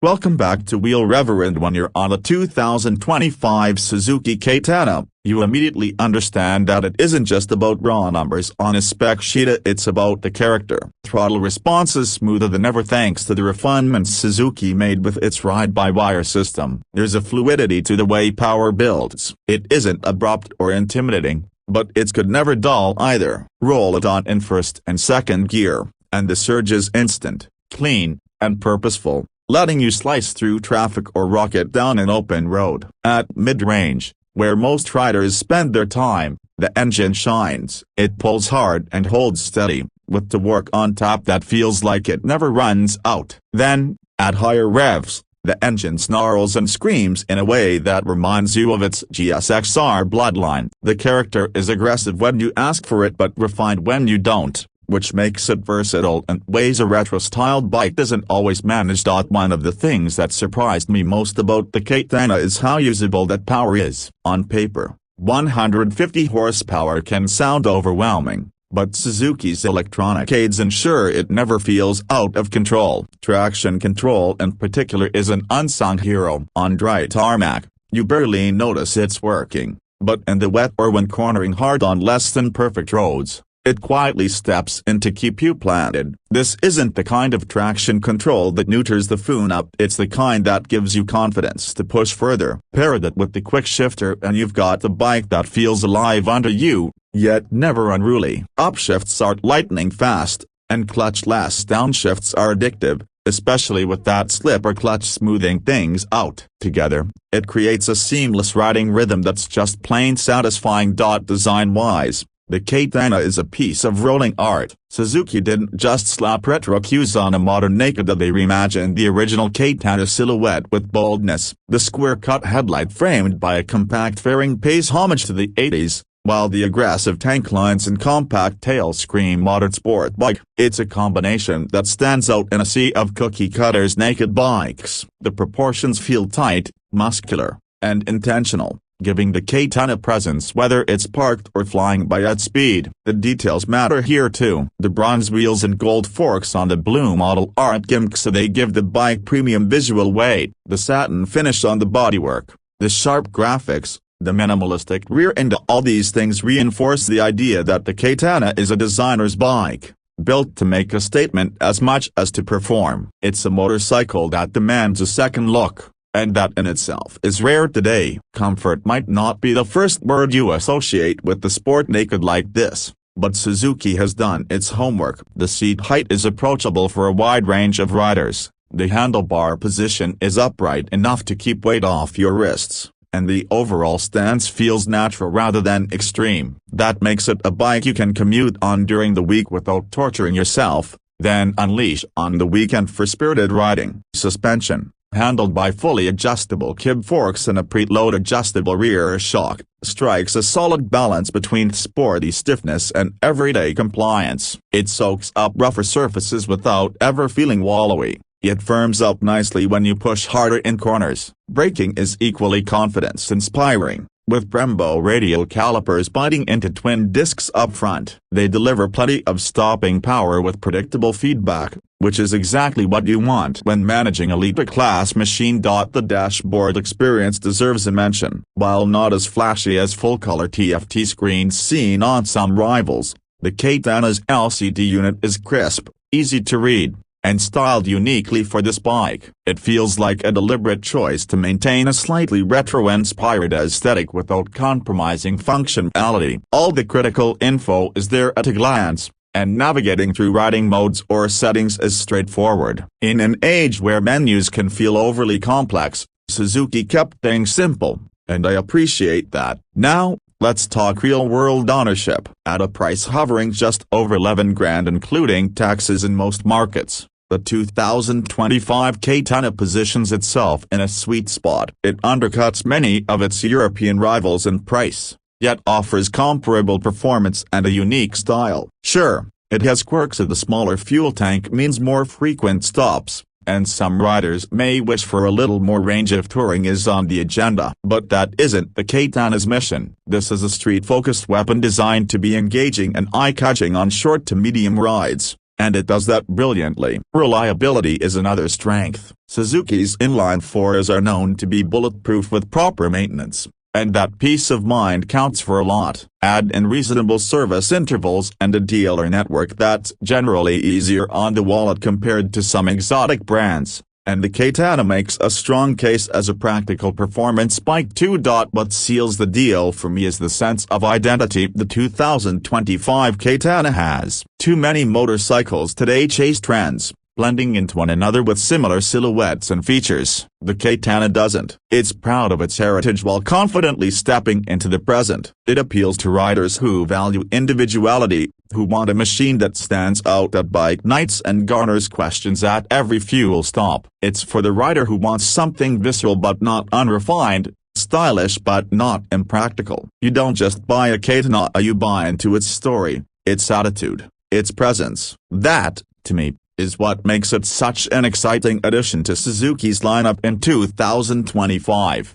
Welcome back to Wheel Reverend. When you're on a 2025 Suzuki Katana, you immediately understand that it isn't just about raw numbers on a spec sheet, it's about the character. Throttle response is smoother than ever thanks to the refinements Suzuki made with its ride-by-wire system. There's a fluidity to the way power builds. It isn't abrupt or intimidating, but it's could never dull either. Roll it on in first and second gear, and the surge is instant, clean, and purposeful, letting you slice through traffic or rocket down an open road. At mid-range, where most riders spend their time, the engine shines. It pulls hard and holds steady, with the work on top that feels like it never runs out. Then, at higher revs, the engine snarls and screams in a way that reminds you of its GSXR bloodline. The character is aggressive when you ask for it but refined when you don't, which makes it versatile and ways a retro-styled bike doesn't always manage. One of the things that surprised me most about the Katana is how usable that power is. On paper, 150 horsepower can sound overwhelming, but Suzuki's electronic aids ensure it never feels out of control. Traction control in particular is an unsung hero. On dry tarmac, you barely notice it's working, but in the wet or when cornering hard on less than perfect roads, it quietly steps in to keep you planted. This isn't the kind of traction control that neuters the phone up, it's the kind that gives you confidence to push further. Pair that with the quick shifter and you've got the bike that feels alive under you, yet never unruly. Upshifts are lightning fast, and clutch-less downshifts are addictive, especially with that slipper clutch smoothing things out. Together, it creates a seamless riding rhythm that's just plain satisfying. Design-wise, the Katana is a piece of rolling art. Suzuki didn't just slap retro cues on a modern Naked, they reimagined the original Katana silhouette with boldness. The square-cut headlight framed by a compact fairing pays homage to the 80s, while the aggressive tank lines and compact tail scream modern sport bike. It's a combination that stands out in a sea of cookie-cutters Naked bikes. The proportions feel tight, muscular, and intentional, giving the Katana presence whether it's parked or flying by at speed. The details matter here too. The bronze wheels and gold forks on the Blue model aren't gimmicks, they give the bike premium visual weight. The satin finish on the bodywork, the sharp graphics, the minimalistic rear end, all these things reinforce the idea that the Katana is a designer's bike, built to make a statement as much as to perform. It's a motorcycle that demands a second look, and that in itself is rare today. Comfort might not be the first word you associate with the sport Naked like this, but Suzuki has done its homework. The seat height is approachable for a wide range of riders, the handlebar position is upright enough to keep weight off your wrists, and the overall stance feels natural rather than extreme. That makes it a bike you can commute on during the week without torturing yourself, then unleash on the weekend for spirited riding. Suspension, handled by fully adjustable kib forks and a preload adjustable rear shock, strikes a solid balance between sporty stiffness and everyday compliance. It soaks up rougher surfaces without ever feeling wallowy, yet firms up nicely when you push harder in corners. Braking is equally confidence-inspiring, with Brembo radial calipers biting into twin discs up front. They deliver plenty of stopping power with predictable feedback, which is exactly what you want when managing a Elite-class machine. The dashboard experience deserves a mention. While not as flashy as full-color TFT screens seen on some rivals, the Katana's LCD unit is crisp, easy to read, and styled uniquely for this bike. It feels like a deliberate choice to maintain a slightly retro-inspired aesthetic without compromising functionality. All the critical info is there at a glance, and navigating through riding modes or settings is straightforward. In an age where menus can feel overly complex, Suzuki kept things simple, and I appreciate that. Now, let's talk real-world ownership. At a price hovering just over 11 grand including taxes in most markets, the 2025 Katana positions itself in a sweet spot. It undercuts many of its European rivals in price, yet offers comparable performance and a unique style. Sure, it has quirks. The smaller fuel tank means more frequent stops, and some riders may wish for a little more range if touring is on the agenda. But that isn't the Katana's mission. This is a street-focused weapon designed to be engaging and eye-catching on short to medium rides, and it does that brilliantly. Reliability is another strength. Suzuki's inline-fours are known to be bulletproof with proper maintenance, and that peace of mind counts for a lot. Add in reasonable service intervals and a dealer network that's generally easier on the wallet compared to some exotic brands, and the Katana makes a strong case as a practical performance bike too. What seals the deal for me is the sense of identity the 2025 Katana has. Too many motorcycles today chase trends, blending into one another with similar silhouettes and features. The Katana doesn't. It's proud of its heritage while confidently stepping into the present. It appeals to riders who value individuality, who want a machine that stands out at bike nights and garners questions at every fuel stop. It's for the rider who wants something visceral but not unrefined, stylish but not impractical. You don't just buy a Katana, you buy into its story, its attitude, its presence. That, to me, is what makes it such an exciting addition to Suzuki's lineup in 2025.